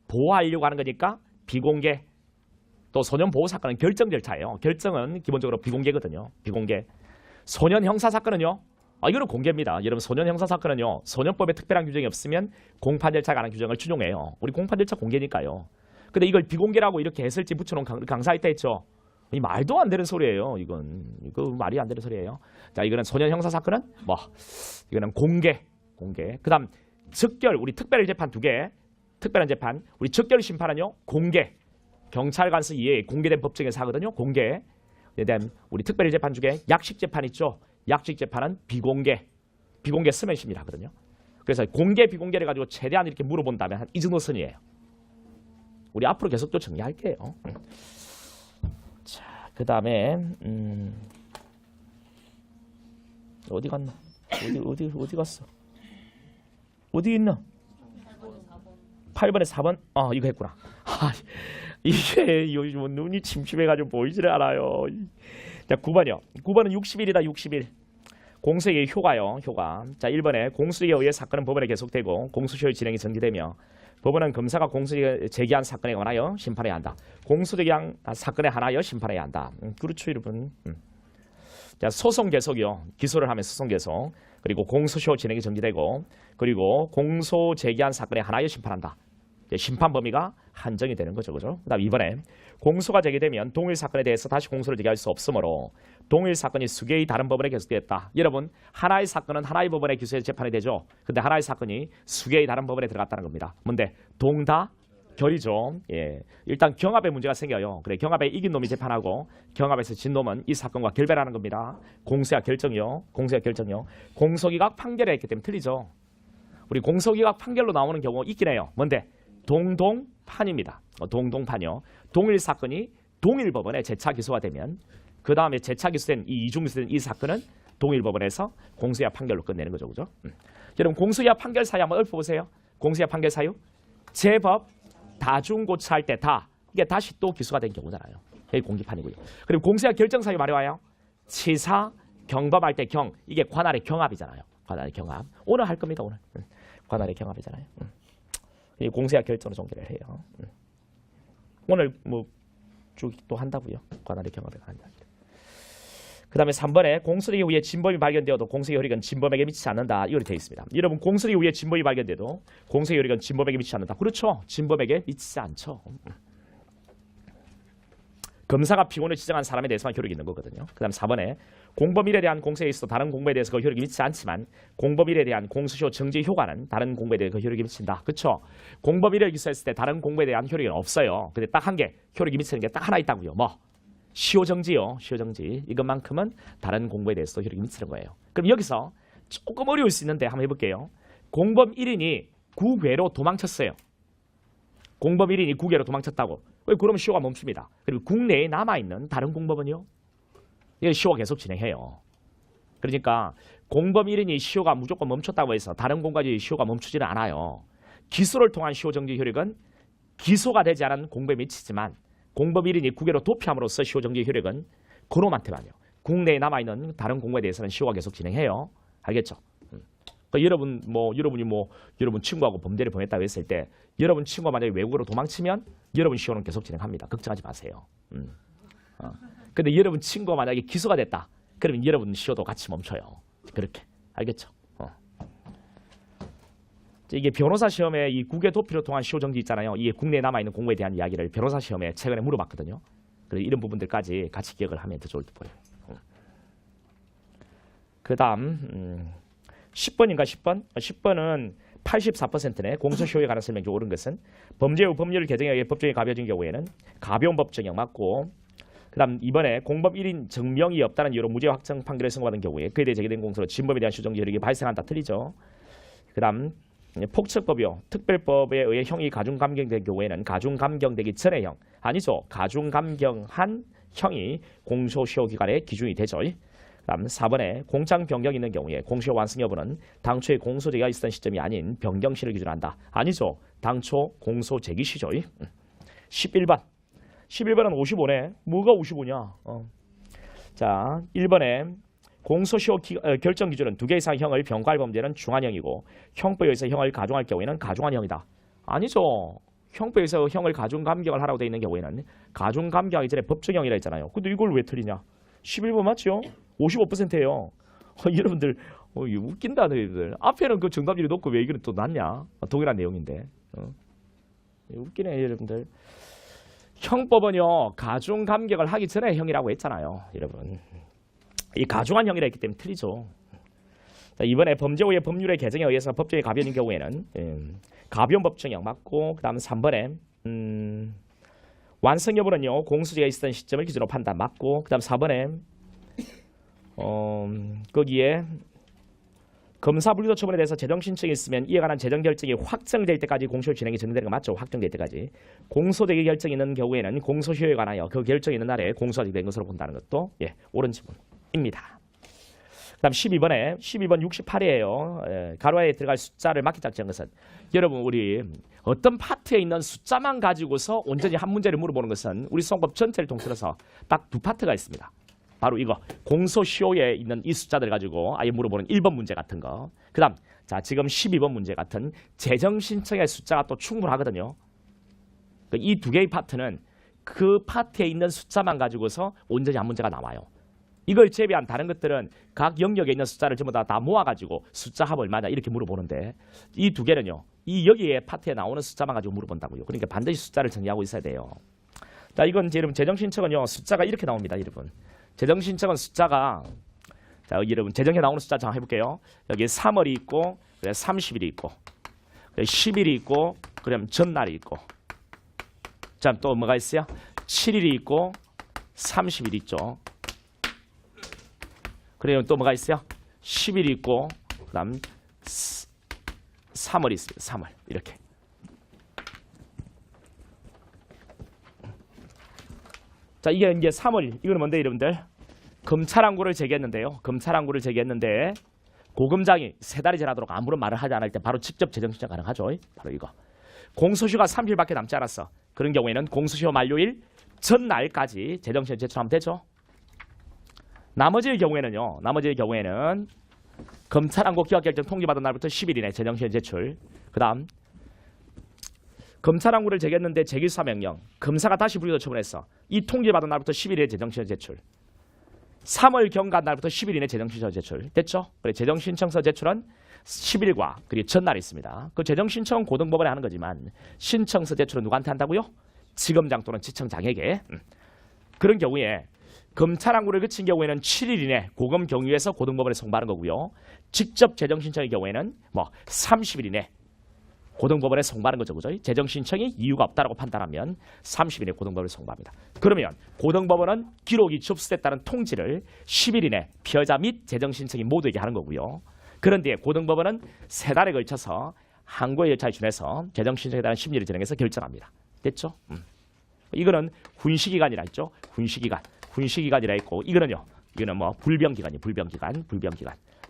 보호하려고 하는 거니까 비공개. 또 소년 보호 사건은 결정 절차예요. 결정은 기본적으로 비공개거든요. 비공개. 소년 형사 사건은요. 이거는 공개입니다. 여러분 소년 형사 사건은요. 소년법에 특별한 규정이 없으면 공판 절차에 관한 규정을 준용해요. 우리 공판 절차 공개니까요. 근데 이걸 비공개라고 이렇게 해설지 붙여놓은 강사 있다 했죠. 이 말도 안 되는 소리예요. 이거 말이 안 되는 소리예요. 자, 이거는 소년 형사 사건은 이거는 공개. 그다음 즉결 우리 특별 재판 2개. 특별한 재판 우리 즉결 심판은요. 공개. 경찰 간서 이에 공개된 법정에서 하거든요. 공개. 그다음 우리 특별 재판 중에 약식 재판 있죠. 약식 재판은 비공개. 비공개 쓰면 심의를 하거든요. 그래서 공개 비공개를 가지고 최대한 이렇게 물어본다면 한 이 정도 선이에요. 우리 앞으로 계속 또 정리할게요. 자, 그다음에 어디 갔나? 어디 갔어? 어디 있나? 8번에 4번? 이거 했구나. 이게 요즘 눈이 침침해가지고 보이지를 않아요. 자, 9번이요. 9번은 60일이다. 60일. 공소의 효과요. 효과. 자, 1번에 공소에 의해 사건은 법원에 계속되고 공소시효의 진행이 전개되며 법원은 검사가 공소 제기한 사건에 관하여 심판해야 한다. 공소 제기한 사건에 관하여 심판해야 한다. 그렇죠, 여러분. 자, 소송 계속이요. 기소를 하면 소송 계속. 그리고 공소시효 진행이 전개되고 그리고 공소 제기한 사건에 관하여 심판한다. 심판 범위가 한정이 되는 거죠. 그죠? 그다음 이번에 공소가 제기되면 동일 사건에 대해서 다시 공소를 제기할 수 없으므로 동일 사건이 수개의 다른 법원에 계속되었다. 여러분, 하나의 사건은 하나의 법원에 기소해서 재판이 되죠. 근데 하나의 사건이 수개의 다른 법원에 들어갔다는 겁니다. 뭔데? 동다 결이죠. 예. 일단 경합에 문제가 생겨요. 그래 경합에 이긴 놈이 재판하고 경합에서 진 놈은 이 사건과 결별하는 겁니다. 공소기각 결정이요. 공소기각 결정이요. 공소기각 판결에 했기 때문에 틀리죠. 우리 공소기각 판결로 나오는 경우 있긴 해요. 뭔데? 동동판입니다. 동동판이요. 동일 사건이 동일 법원에 재차 기소가 되면 그 다음에 재차 기소된 이 이중 기소된 이 사건은 동일 법원에서 공소기각 판결로 끝내는 거죠. 그죠? 여러분 공소기각 판결 사유 한번 읊어보세요. 공소기각 판결 사유. 제법 다중고차할 때 다 이게 다시 또 기소가 된 경우잖아요. 이게 공기판이고요. 그리고 공소기각 결정 사유 말해와요. 치사 경범할 때 경 이게 관할의 경합이잖아요. 관할의 경합. 오늘 할 겁니다. 오늘 관할의 경합이잖아요. 이 공소기각 결정으로 종결을 해요. 오늘 뭐 쭉 또 한다고요. 관할의 경합에 한다. 그 다음에 3번에 공소득 이후에 진범이 발견되어도 공소의 효력은 진범에게 미치지 않는다. 이렇게 되어 있습니다. 여러분 공소득 이후에 진범이 발견돼도 공소의 효력은 진범에게 미치지 않는다. 그렇죠. 진범에게 미치지 않죠. 검사가 피고를 지정한 사람에 대해서만 효력이 있는 거거든요. 그 다음 4번에 공범일에 대한 공소에 있어 다른 공범에 대해서 그 효력이 미치지 않지만 공범일에 대한 공소시효 정지 효과는 다른 공범에 대해 그 효력이 미친다. 그렇죠. 공범일을 기소했을 때 다른 공범에 대한 효력이 없어요. 근데 딱 한 개 효력이 미치는 게 딱 하나 있다고요. 뭐? 시효정지요. 시효정지. 이것만큼은 다른 공범에 대해서도 효력이 미치는 거예요. 그럼 여기서 조금 어려울 수 있는데 한번 해볼게요. 공범 1인이 국외로 도망쳤어요. 공범 1인이 국외로 도망쳤다고. 그러면 시효가 멈춥니다. 그리고 국내에 남아있는 다른 공범은요? 이게 시효가 계속 진행해요. 그러니까 공범 1인이 시효가 무조건 멈췄다고 해서 다른 공까지 시효가 멈추지는 않아요. 기소를 통한 시효정지 효력은 기소가 되지 않은 공범에 미치지만 공범 1인이 국외로 도피함으로써 시효정지 효력은 그놈한테만요. 국내에 남아있는 다른 공범에 대해서는 시효가 계속 진행해요. 알겠죠? 그러니까 여러분 친구하고 범죄를 범했다고 했을 때 여러분 친구가 만약에 외국으로 도망치면 여러분 시효는 계속 진행합니다. 걱정하지 마세요. 근데 여러분 친구가 만약에 기소가 됐다. 그러면 여러분 시효도 같이 멈춰요. 그렇게. 알겠죠? 이게 변호사 시험에 이 국외 도피를 통한 시효 정지 있잖아요. 이게 국내에 남아있는 공무에 대한 이야기를 변호사 시험에 최근에 물어봤거든요. 그래서 이런 부분들까지 같이 기억을 하면 더 좋을 듯 보여요. 그 다음 10번인가 10번? 10번은 84%네. 공소시효에 관한 설명이 옳은 것은 범죄 후 법률 개정에 의해 법정이 가벼워진 경우에는 가벼운 법정형 맞고 그 다음 이번에 공범 1인 증명이 없다는 이유로 무죄 확정 판결을 선고받은 경우에 그에 대해 제기된 공소로 진범에 대한 시효정지 효력이 발생한다. 틀리죠. 그 다음 폭처법이요. 특별법에 의해 형이 가중감경된 경우에는 가중감경되기 전의 형 아니죠. 가중감경한 형이 공소시효 기간의 기준이 되죠. 다음 4번에 공장 변경이 있는 경우에 공시효 완성 여부는 당초에 공소 제기가 있었던 시점이 아닌 변경시를 기준한다. 아니죠. 당초 공소 제기 시죠. 11번. 11번은 55네. 뭐가 55냐? 자, 1번에 공소시효 결정 기준은 2개 이상 형을 병과할 범죄는 중한형이고 형법에 의해서 형을 가중할 경우에는 가중한형이다. 아니죠. 형법에 의해서 형을 가중감경을 하라고 되어 있는 경우에는 가중감경하기 전에 법정형이라 했잖아요. 근데 이걸 왜 틀리냐? 11번 맞죠? 55%예요. 여러분들 웃긴다 너희들. 앞에는 그 정답률이 높고 왜 이거는 또 낮냐? 동일한 내용인데. 웃기네 여러분들. 형법은요 가중 감경을 하기 전에 형이라고 했잖아요. 여러분. 이 가중한 형이라 했기 때문에 틀리죠. 자, 이번에 범죄 후의 법률의 개정에 의해서 법정이 가벼운 경우에는 가벼운 법정형 맞고 그 다음 3번에 완성 여부는요 공소제가 있었던 시점을 기준으로 판단 맞고 그 다음 4번에 거기에 검사 불기소 처분에 대해서 재정 신청이 있으면 이에 관한 재정 결정이 확정될 때까지 공소 진행이 진행되는 거 맞죠? 확정될 때까지. 공소되기 결정이 있는 경우에는 공소시효에 관하여 그 결정이 있는 날에 공소가 된 것으로 본다는 것도 옳은 지문입니다. 그 다음 12번 68이에요. 가로에 들어갈 숫자를 맞게 작성한 것은 여러분 우리 어떤 파트에 있는 숫자만 가지고서 온전히 한 문제를 물어보는 것은 우리 수험법 전체를 통틀어서 딱 두 파트가 있습니다. 바로 이거 공소시효에 있는 이 숫자들 가지고 아예 물어보는 1번 문제 같은 거. 그 다음 자 지금 12번 문제 같은 재정신청의 숫자가 또 충분하거든요. 이 두 개의 파트는 그 파트에 있는 숫자만 가지고서 온전히 한 문제가 나와요. 이걸 제외한 다른 것들은 각 영역에 있는 숫자를 전부 다 모아가지고 숫자 합 얼마냐 이렇게 물어보는데 이 두 개는요. 이 여기에 파트에 나오는 숫자만 가지고 물어본다고요. 그러니까 반드시 숫자를 정리하고 있어야 돼요. 자 이건 여러분 재정신청은요. 숫자가 이렇게 나옵니다. 여러분. 재정신청은 숫자가 자 여러분 재정에 나오는 숫자 좀 해볼게요. 여기 3월이 있고 30일이 있고 10일이 있고 그다음 전날이 있고 자, 또 뭐가 있어요? 7일이 있고 30일 있죠. 그래요. 또 뭐가 있어요? 10일 있고 그다음 3월 있습니다. 3월 이렇게. 자, 이게 이제 3월. 이거는 뭔데 여러분들? 검찰항구를 제기했는데요. 검찰항구를 제기했는데 고검장이 3달이 지나도록 아무런 말을 하지 않을 때 바로 직접 재정신청 가능하죠. 바로 이거. 공소시효가 30일밖에 남지 않았어. 그런 경우에는 공소시효 만료일 전날까지 재정신청 제출하면 되죠. 나머지의 경우에는요. 나머지의 경우에는 검찰항고 기각결정 통지받은 날부터 10일 이내 재정신청 제출. 그 다음 검찰항구를 제기했는데 재기수사 명령. 검사가 다시 불기소 처분했어. 이 통지받은 날부터 10일에 재정신청 제출. 3월 경과 날부터 10일 이내 재정신청 제출. 됐죠? 그래, 재정신청서 제출은 10일과 그리고 전날이 있습니다. 그 재정신청은 고등법원에 하는 거지만 신청서 제출은 누구한테 한다고요? 지검장 또는 지청장에게. 그런 경우에 검찰항구를 그친 경우에는 7일 이내 고검 경위에서 고등법원에 송부하는 거고요. 직접 재정신청의 경우에는 뭐 30일 이내 고등법원에 송부하는 거죠. 그죠? 재정신청이 이유가 없다라고 판단하면 30일 이내 고등법원에 송부합니다. 그러면 고등법원은 기록이 접수됐다는 통지를 10일 이내 피해자 및 재정신청인 모두에게 하는 거고요. 그런데 고등법원은 3달에 걸쳐서 항고의 절차에 준해서 재정신청에 대한 심리를 진행해서 결정합니다. 됐죠? 이거는 훈시기간이라 했죠. 훈시기간. 훈시기간이라 했고 이거는요. 이거는 뭐 불병기간이 불병기간.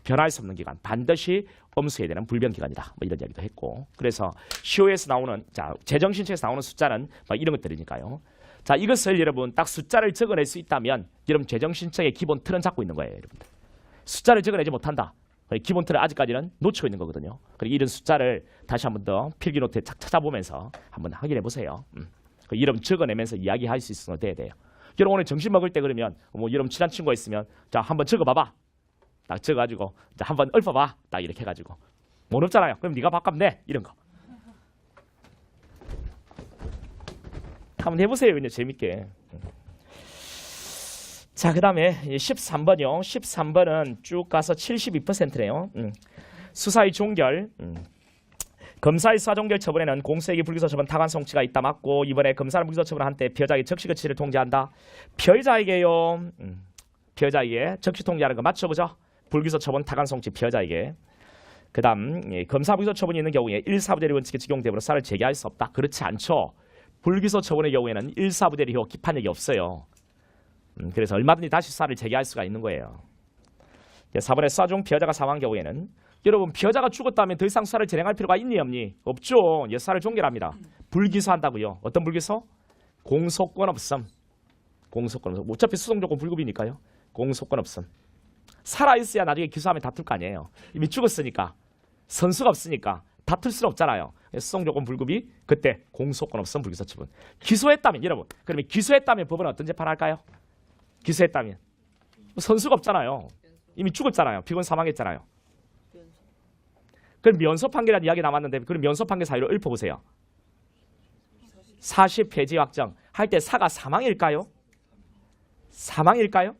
변할 수 없는 기간. 반드시 엄수해야 되는 불병기간이다. 뭐 이런 이야기도 했고. 그래서 시효에서 나오는 자 재정신청에서 나오는 숫자는 뭐 이런 것들이니까요. 자 이것을 여러분 딱 숫자를 적어낼 수 있다면 여러분 재정신청의 기본 틀은 잡고 있는 거예요. 여러분들. 숫자를 적어내지 못한다. 기본 틀을 아직까지는 놓치고 있는 거거든요. 그리고 이런 숫자를 다시 한번 더 필기 노트에 찾아보면서 한번 확인해 보세요. 이름 적어내면서 이야기할 수 있어서 돼야 돼요. 여러분 오늘 점심 먹을 때 그러면 뭐 여러분 친한 친구가 있으면 자 한번 적어봐봐. 딱 적어가지고 자 한번 읊어봐. 딱 이렇게 해가지고 못 읊잖아요. 그럼 네가 바꾸면 돼. 이런 거. 한번 해보세요. 그냥 재밌게. 자, 그 다음에 13번이요. 13번은 쭉 가서 72%네요. 수사의 종결. 검사의 수사 종결 처분에는 공소행위 불기소 처분 타관 성취가 있다 맞고 이번에 검사는 불기소 처분한 때 피해자에게 적시 거치를 통지한다. 피해자에게요. 피해자에게 적시 통지하는 거 맞춰보죠. 불기소 처분 타관 성취 피해자에게. 그 다음 검사 불기소 처분이 있는 경우에 1사부대리 원칙에 적용되므로 수사를 재개할 수 없다. 그렇지 않죠. 불기소 처분의 경우에는 1사부대리효 기판력이 없어요. 그래서 얼마든지 다시 수사를 재개할 수가 있는 거예요. 4번에 수사 중 피해자가 사망한 경우에는 여러분 피해자가 죽었다면 더 이상 수사를 진행할 필요가 있니 없니? 없죠. 수사를 종결합니다. 불기소한다고요. 어떤 불기소? 공소권 없음. 공소권 없음. 어차피 수송조건 불급이니까요. 공소권 없음. 살아있어야 나중에 기소하면 다툴 거 아니에요. 이미 죽었으니까. 선수가 없으니까 다툴 수는 없잖아요. 수송조건 불급이 그때 공소권 없음 불기소 처분. 기소했다면 여러분 그러면 기소했다면 법원은 어떤 재판할까요? 기소했다면 선수가 없잖아요. 이미 죽었잖아요. 피고는 사망했잖아요. 그럼 면소 판결이라는 이야기 남았는데 그럼 면소 판결 사유를 읊어보세요. 사실 폐지 확정 할 때 사가 사망일까요? 사망일까요?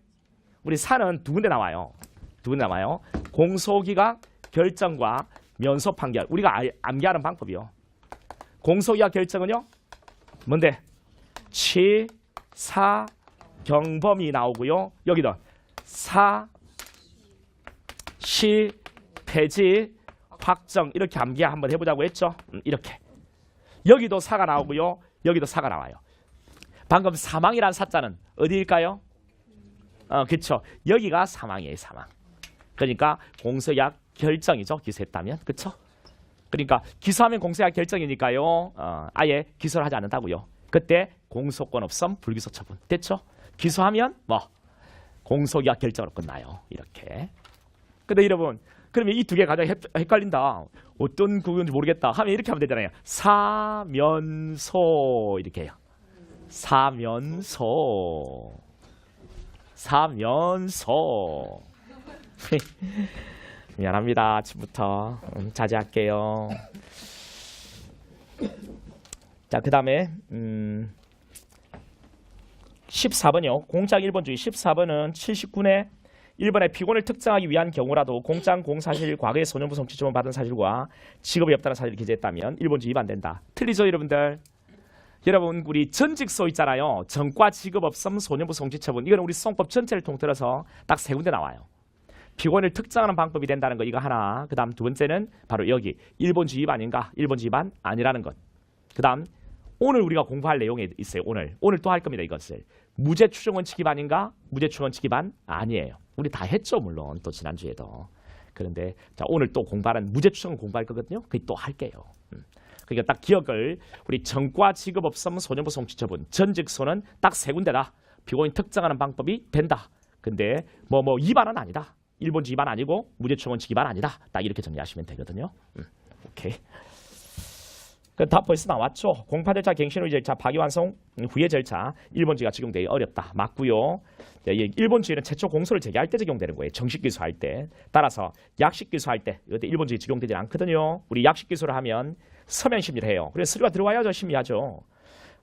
우리 사는 두 군데 나와요. 두 군데 나와요. 공소기각 결정과 면소 판결. 우리가 암기하는 방법이요. 공소기각 결정은요. 뭔데? 치, 사, 경범이 나오고요. 여기도 사, 시, 폐지, 확정 이렇게 암기 한번 해보자고 했죠. 이렇게 여기도 사가 나오고요. 여기도 사가 나와요. 방금 사망이란 사자는 어디일까요? 그렇죠. 여기가 사망이에요. 사망. 그러니까 공소약 결정이죠. 기소했다면. 그렇죠? 그러니까 기소하면 공소약 결정이니까요. 아예 기소를 하지 않는다고요. 그때 공소권 없음 불기소 처분. 됐죠? 기소하면 뭐 공소기각 결정으로 끝나요. 이렇게. 근데 여러분 그러면 이 두 개 가장 헷갈린다. 어떤 구분인지 모르겠다 하면 이렇게 하면 되잖아요. 사면소 이렇게 해요. 사면소 사면소 미안합니다. 아침부터 자제할게요. 자, 그 다음에 14번이요. 공장 1번 중에 14번은 79회 1번에 피고를 특정하기 위한 경우라도 공장 공사실 과거에 소년부 성취점을 받은 사실과 직업이 없다는 사실을 기재했다면 1번 주 위반된다. 틀리죠 여러분들? 여러분 우리 전직소 있잖아요. 전과 직업 없음 소년부 송치처분. 이거는 우리 소송법 전체를 통틀어서 딱 세 군데 나와요. 피고인을 특정하는 방법이 된다는 거 이거 하나. 그 다음 두 번째는 바로 여기 일본주의 위반인가 일본주의 위반 아니라는 것. 그 다음 오늘 우리가 공부할 내용이 있어요. 오늘 또 할 겁니다. 이것을 무죄 추정 원칙 위반인가 무죄 추정 원칙 위반 아니에요. 우리 다 했죠. 물론 또 지난주에도. 그런데 자 오늘 또 공부하는 무죄 추정을 공부할 거거든요. 그게 또 할게요. 그러니까 딱 기억을 우리 전과 직업 없음 소년부 송치처분 전직소는 딱 세 군데다. 피고인 특정하는 방법이 된다. 근데 뭐 위반은 아니다. 일본주의 위반 아니고 무죄 추정 원칙 위반 아니다. 딱 이렇게 정리하시면 되거든요. 오케이. 다 벌써 나왔죠. 공판 절차, 갱신 후 절차, 파기환송 후의 절차 일본주의가 적용되기 어렵다. 맞고요. 일본주의는 최초 공소를 제기할 때 적용되는 거예요. 정식 기소할 때. 따라서 약식 기소할 때 이때 일본주의 적용되지 않거든요. 우리 약식 기소를 하면 서면 심리를 해요. 그래서 서류가 들어와야죠. 심리하죠.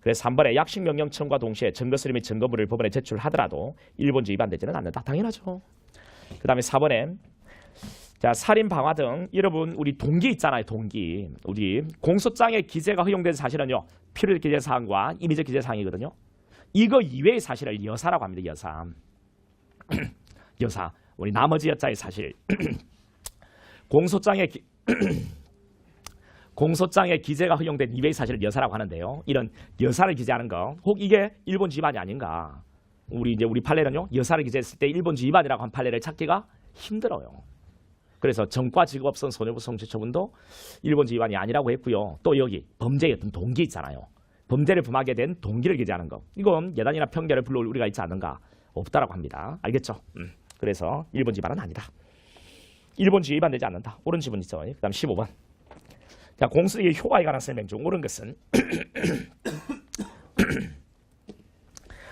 그래서 3번에 약식 명령 청구와 동시에 증거 서류 및 증거물을 법원에 제출하더라도 일본주의 위반되지는 않는다. 당연하죠. 그 다음에 4번에 자, 살인, 방화 등 여러분 우리 동기 있잖아요. 동기. 우리 공소장에 기재가 허용된 사실은요. 필요적 기재사항과 임의적 기재사항이거든요. 이거 이외의 사실을 여사라고 합니다. 여사. 여사. 우리 나머지 여자의 사실. 공소장에 기재가 허용된 이외의 사실을 여사라고 하는데요. 이런 여사를 기재하는 거 혹 이게 일본주의 위반이 아닌가. 우리 판례는요. 여사를 기재했을 때 일본주의 위반이라고 한 판례를 찾기가 힘들어요. 그래서 전과 직업 없은 소년부 송치처분도 일본주의 위반이 아니라고 했고요. 또 여기 범죄의 어떤 동기 있잖아요. 범죄를 범하게 된 동기를 기재하는 거. 이건 예단이나 편견을 불러올 우리가 있지 않는가. 없다라고 합니다. 알겠죠? 그래서 일본주의 위반은 아니다. 일본주의 위반되지 않는다. 옳은 지문 있죠. 그 다음 15번. 자, 공소의 효과에 관한 설명 중 옳은 것은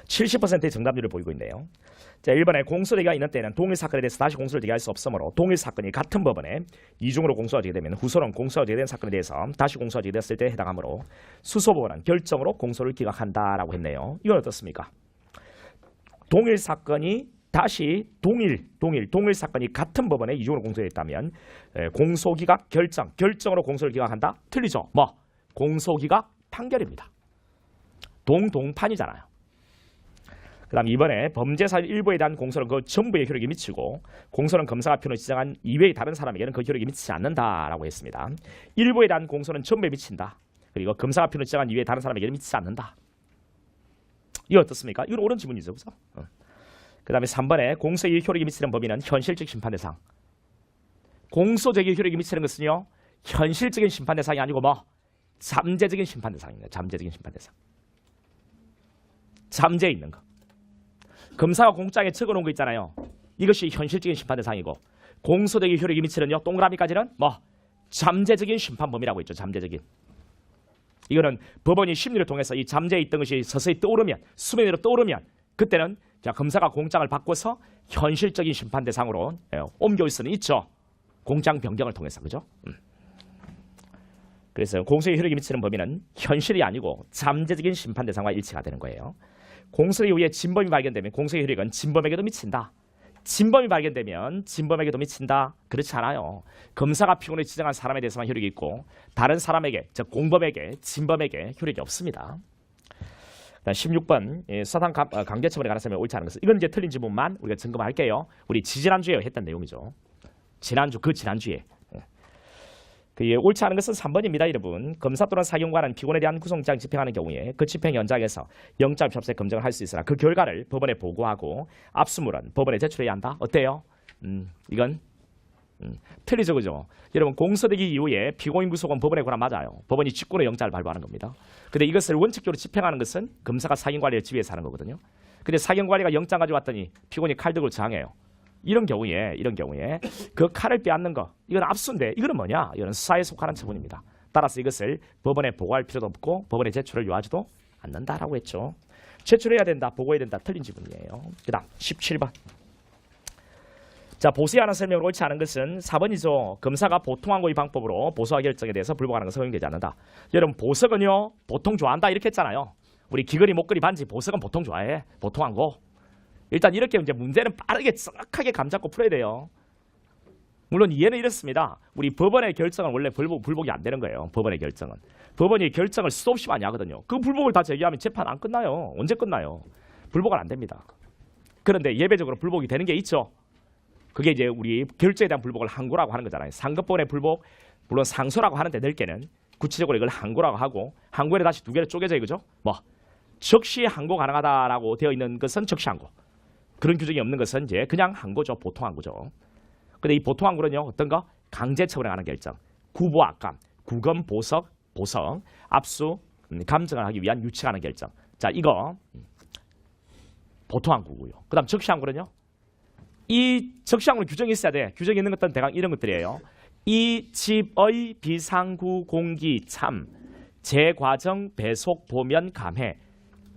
70%의 정답률을 보이고 있네요. 자, 1번에 공소제기가 있는 때에는 동일 사건에 대해서 다시 공소를 제기할 수 없으므로 동일 사건이 같은 법원에 이중으로 공소가 제기되면 후소는 공소가 제기된 사건에 대해서 다시 공소가 제기됐을 때 해당하므로 수소법원은 결정으로 공소를 기각한다라고 했네요. 이건 어떻습니까? 동일 사건이 다시 동일 사건이 같은 법원에 이중으로 공소했다면 공소기각 결정으로 공소를 기각한다? 틀리죠. 공소기각 판결입니다. 동판이잖아요. 그 다음 2번에 범죄 사실 일부에 대한 공소는 그 전부의 효력이 미치고 공소는 검사가 표현을 지정한 이외의 다른 사람에게는 그 효력이 미치지 않는다라고 했습니다. 일부에 대한 공소는 전부에 미친다. 그리고 검사가 표현을 지정한 이외의 다른 사람에게는 미치지 않는다. 이거 어떻습니까? 이건 옳은 지문이죠. 그죠? 그 다음에 3번에 공소의 효력이 미치는 범위는 현실적 심판 대상. 공소 제기 효력이 미치는 것은요. 현실적인 심판 대상이 아니고 잠재적인 심판 대상입니다. 잠재적인 심판 대상. 잠재에 있는 거. 검사가 공장에 적어놓은 거 있잖아요. 이것이 현실적인 심판 대상이고 공소적인 효력이 미치는요. 동그라미까지는 잠재적인 심판 범위라고 했죠. 잠재적인. 이거는 법원이 심리를 통해서 이 잠재에 있던 것이 서서히 떠오르면 수면 위로 떠오르면 그때는 검사가 공장을 바꿔서 현실적인 심판 대상으로 옮겨올 수는 있죠. 공장 변경을 통해서. 그죠? 그래서 공소의 효력이 미치는 범위는 현실이 아니고 잠재적인 심판 대상과 일치가 되는 거예요. 공소 이후에 진범이 발견되면 공소의 효력은 진범에게도 미친다. 진범이 발견되면 진범에게도 미친다. 그렇지 않아요. 검사가 피고인을 지정한 사람에 대해서만 효력이 있고 다른 사람에게, 즉 공범에게, 진범에게 효력이 없습니다. 16번 수사상 강제처벌에 관한 설명이 옳지 않은 것은 이건 이제 틀린 지문만 우리가 점검할게요. 우리 지난주에 했던 내용이죠. 지난주에. 옳지 않은 것은 3번입니다. 여러분. 검사 또는 사경관은 피고인에 대한 구속영장 집행하는 경우에 그 집행 현장에서 영장 접수에 검증을 할 수 있으나 그 결과를 법원에 보고하고 압수물은 법원에 제출해야 한다. 어때요? 이건 틀리죠. 그죠? 여러분 공소되기 이후에 피고인 구속은 법원에 권한 맞아요. 법원이 직권의 영장을 발부하는 겁니다. 근데 이것을 원칙적으로 집행하는 것은 검사가 사경관리를 지휘해서 하는 거거든요. 근데 사경관리가 영장 가져왔더니 피고인이 칼 들고 저항해요. 이런 경우에 그 칼을 빼앗는 거 이건 압수인데 이거는 뭐냐? 이거는 수사에 속하는 처분입니다. 따라서 이것을 법원에 보고할 필요도 없고 법원에 제출을 요하지도 않는다라고 했죠. 제출해야 된다, 보고해야 된다. 틀린 지문이에요. 그 다음 17번. 자, 보수에 관한 설명으로 옳지 않은 것은 4번이죠. 검사가 보통한 고의 방법으로 보수와 결정에 대해서 불복하는 것은 허용되지 않는다. 여러분 보석은요 보통 좋아한다 이렇게 했잖아요. 우리 귀걸이, 목걸이, 반지, 보석은 보통 좋아해. 보통한 거. 일단 이렇게 이제 문제는 빠르게 정확하게 감잡고 풀어야 돼요. 물론 이해는 이렇습니다. 우리 법원의 결정은 원래 불복이 안 되는 거예요. 법원의 결정은. 법원이 결정을 수없이 많이 하거든요. 그 불복을 다 제기하면 재판 안 끝나요. 언제 끝나요? 불복은 안 됩니다. 그런데 예외적으로 불복이 되는 게 있죠. 그게 이제 우리 결정에 대한 불복을 항고라고 하는 거잖아요. 상급본의 불복, 물론 상소라고 하는데 넓게는 구체적으로 이걸 항고라고 하고, 항고에는 다시 두 개로 쪼개져 이거죠. 뭐 즉시 항고 가능하다라고 되어 있는 것은 즉시 항고, 그런 규정이 없는 것은 이제 그냥 항고죠. 보통 항고죠. 근데 이 보통 항고는요, 어떤 거? 강제 처분에 관한 결정, 구보 압감, 구금 보석, 압수, 감정을 하기 위한 유치하는 결정. 자, 이거 보통 항고고요. 그다음 즉시 항고는요. 이 즉시 항고는 규정이 있어야 돼. 규정이 있는 것들은 대강 이런 것들이에요. 이 집의 비상구 공기 참 재과정 배속 보면 감해.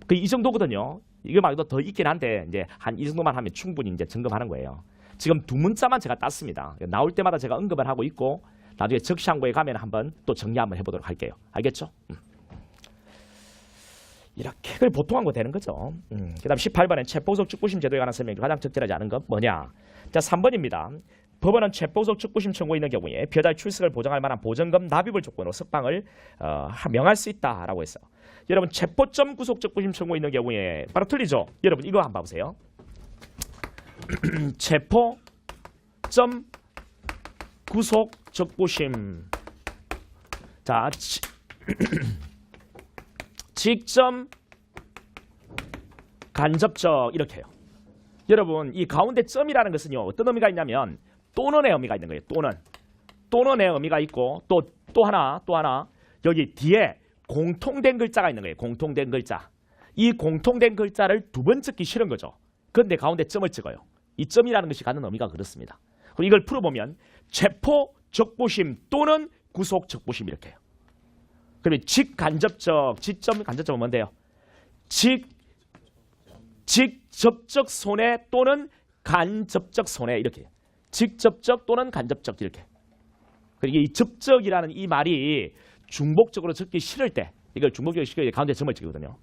그 이 정도거든요. 이거 말고도 더 있긴 한데 이제 한 이 정도만 하면 충분히 이제 점검하는 거예요. 지금 두 문자만 제가 땄습니다. 나올 때마다 제가 언급을 하고 있고, 나중에 즉시 항고에 가면 한번 또 정리 한번 해보도록 할게요. 알겠죠? 이렇게 그래 보통 항고 되는 거죠. 그다음 18번엔 체포적 즉구심 제도에 관한 설명 중 가장 적절하지 않은 건 뭐냐? 자, 3번입니다. 법원은 체포적 즉구심 청구에 있는 경우에 피해자의 출석을 보장할 만한 보전금 납입을 조건으로 석방을 명할 수 있다라고 했어요. 여러분 체포점 구속 즉구심 청구에 있는 경우에 바로 틀리죠. 여러분 이거 한번 봐보세요. 체포점 구속 즉구심. 자, 직점 간접적 이렇게요. 여러분 이 가운데 점이라는 것은요 어떤 의미가 있냐면 또는의 의미가 있는 거예요. 또는의 의미가 있고 또 하나 여기 뒤에 공통된 글자가 있는 거예요. 공통된 글자. 이 공통된 글자를 두 번 찍기 싫은 거죠. 그런데 가운데 점을 찍어요. 이 점이라는 것이 갖는 의미가 그렇습니다. 그리고 이걸 풀어보면 체포 적부심 또는 구속 적부심 이렇게 해요. 그러면 직간접적, 직점 간접적은 뭔데요? 직접적 손해 또는 간접적 손해 이렇게. 직접적 또는 간접적 이렇게. 그리고 이 접적이라는 이 말이 중복적으로 적기 싫을 때 이걸 중복적으로 시켜야 가운데 점을 찍거든요.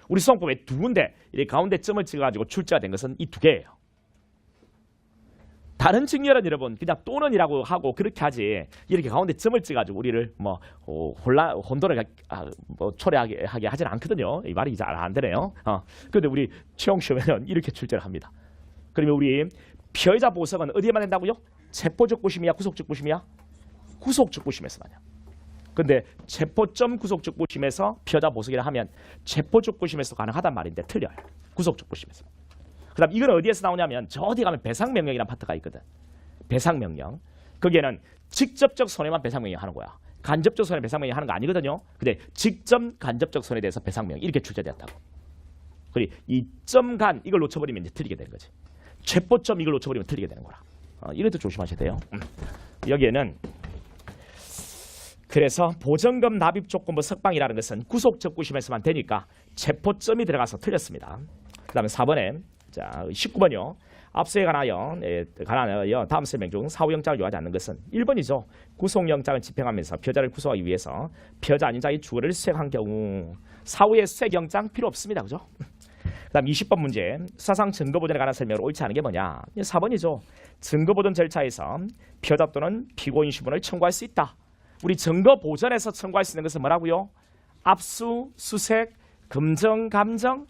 우리 수험법에 두 군데 이 가운데 점을 찍어가지고 출제가 된 것은 이 두 개예요. 다른 증여는 여러분 그냥 또는이라고 하고 그렇게 하지 이렇게 가운데 점을 찍어가지고 우리를 뭐 혼돈을 초래하게 하지는 않거든요. 이 말이 잘 안 되네요. 그런데 우리 채용 시험에는 이렇게 출제를 합니다. 그러면 우리 피해자 보석은 어디에만 된다고요? 체포적부심이야, 구속적부심이야? 구속적부심에서만요. 근데 체포점 구속적부심에서 피해자 보석이라 하면 체포적부심에서 가능하단 말인데 틀려요. 구속적부심에서. 그다음 이건 어디에서 나오냐면 저 어디 가면 배상명령이라는 파트가 있거든. 배상명령. 거기에는 직접적 손해만 배상명령 하는 거야. 간접적 손해 배상명령 하는 거 아니거든요. 근데 직접 간접적 손해에 대해서 배상명령 이렇게 출제되었다고. 그리고 이 점간 이걸 놓쳐버리면 이제 틀리게 되는 거지. 체포점 이걸 놓쳐버리면 틀리게 되는 거라. 이것도 조심하셔야 돼요. 여기에는 그래서 보전금 납입 조건부 석방이라는 것은 구속적구심에서만 되니까 체포점이 들어가서 틀렸습니다. 그 다음에 4번에 자 19번이요. 앞서에 관하여 다음 설명 중 사후영장을 요하지 않는 것은 1번이죠. 구속영장을 집행하면서 피해자를 구속하기 위해서 피해자 아닌 자의 주거를 수색한 경우 사후에 수색영장 필요 없습니다. 그죠? 그 다음 20번 문제 수사상 증거보전에 관한 설명을 옳지 않은 게 뭐냐. 4번이죠. 증거보전 절차에서 피해자 또는 피고인 신분을 청구할 수 있다. 우리 증거보전에서 청구할 수 있는 것은 뭐라고요? 압수, 수색, 금정, 감정,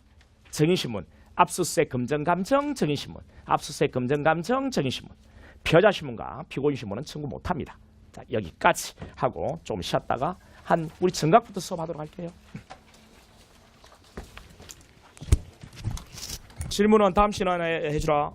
증인신문. 압수수색, 금정, 감정, 증인신문. 압수수색, 금정, 감정, 증인신문. 피해자 신문과 피고인 신문은 청구 못합니다. 자, 여기까지 하고 좀 쉬었다가 우리 정각부터 수업하도록 할게요. 질문은 다음 시간에 해주라.